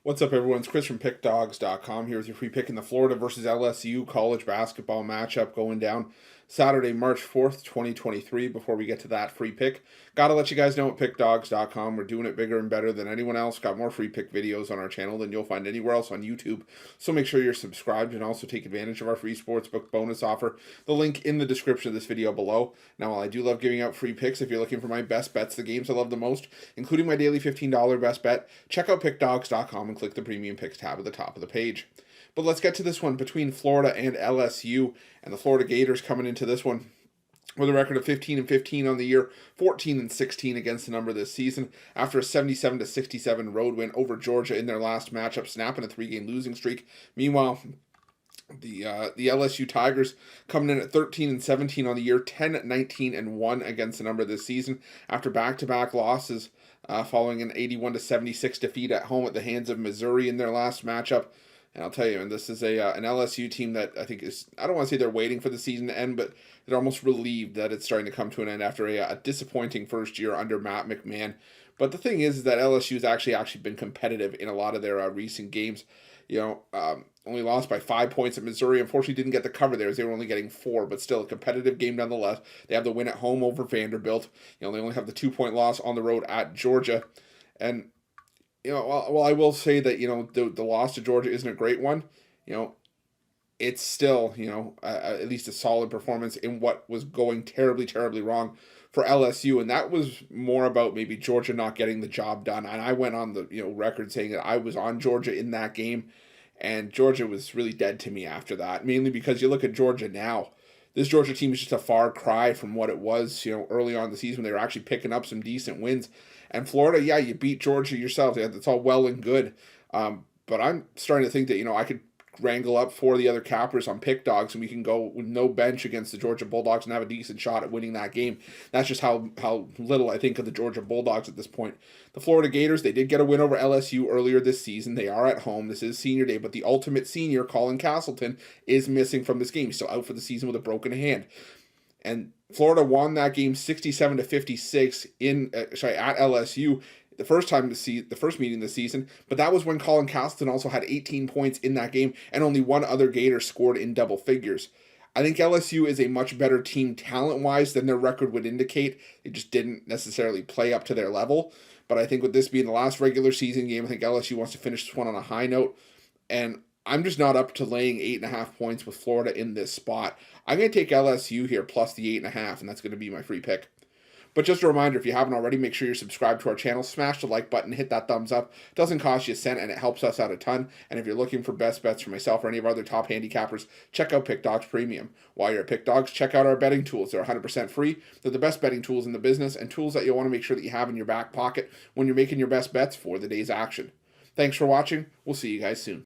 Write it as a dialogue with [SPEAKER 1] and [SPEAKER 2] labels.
[SPEAKER 1] What's up, everyone? It's Chris from Pickdawgz.com here with your free pick in the Florida versus LSU college basketball matchup going down Saturday, March 4th, 2023. Before we get to that free pick, gotta let you guys know at Pickdawgz.com, we're doing it bigger and better than anyone else. Got more free pick videos on our channel than you'll find anywhere else on YouTube. So make sure you're subscribed and also take advantage of our free Sportsbook bonus offer. The link in the description of this video below. Now, while I do love giving out free picks, if you're looking for my best bets, the games I love the most, including my daily $15 best bet, check out Pickdawgz.com and click the Premium Picks tab at the top of the page. But let's get to this one between Florida and LSU, and the Florida Gators coming into this one with a record of 15-15 on the year, 14-16 against the number this season, after a 77-67 road win over Georgia in their last matchup, snapping a 3-game losing streak. Meanwhile, the LSU Tigers coming in at 13-17 on the year, 10-19-1 against the number this season, after back-to-back losses following an 81-76 defeat at home at the hands of Missouri in their last matchup. And I'll tell you, and this is an LSU team that I think is, I don't want to say they're waiting for the season to end, but they're almost relieved that it's starting to come to an end after a disappointing first year under Matt McMahon. But the thing is that LSU has actually been competitive in a lot of their recent games. Only lost by 5 points at Missouri. Unfortunately, didn't get the cover there as they were only getting 4, but still a competitive game nonetheless. They have the win at home over Vanderbilt. They only have the 2-point loss on the road at Georgia. And well, I will say that, the loss to Georgia isn't a great one. It's still, at least a solid performance in what was going terribly, terribly wrong for LSU. And that was more about maybe Georgia not getting the job done. And I went on the, record saying that I was on Georgia in that game. And Georgia was really dead to me after that, mainly because you look at Georgia now. This Georgia team is just a far cry from what it was, early on in the season when they were actually picking up some decent wins. And Florida, yeah, you beat Georgia yourself. It's all well and good. But I'm starting to think that, I could wrangle up 4 of the other cappers on Pick Dawgz, and we can go with no bench against the Georgia Bulldogs and have a decent shot at winning that game. That's just how little I think of the Georgia Bulldogs at this point. The Florida Gators, they did get a win over LSU earlier this season. They are at home. This is senior day, but the ultimate senior, Colin Castleton, is missing from this game. He's still out for the season with a broken hand. And Florida won that game 67-56 at LSU the first meeting this season, but that was when Colin Castleton also had 18 points in that game, and only one other Gator scored in double figures. I think LSU is a much better team talent-wise than their record would indicate. They just didn't necessarily play up to their level. But I think with this being the last regular season game, I think LSU wants to finish this one on a high note. And I'm just not up to laying 8.5 points with Florida in this spot. I'm going to take LSU here plus the 8.5, and that's going to be my free pick. But just a reminder, if you haven't already, make sure you're subscribed to our channel. Smash the like button, hit that thumbs up. It doesn't cost you a cent, and it helps us out a ton. And if you're looking for best bets for myself or any of our other top handicappers, check out Pickdawgz Premium. While you're at Pickdawgz, check out our betting tools. They're 100% free. They're the best betting tools in the business, and tools that you'll want to make sure that you have in your back pocket when you're making your best bets for the day's action. Thanks for watching. We'll see you guys soon.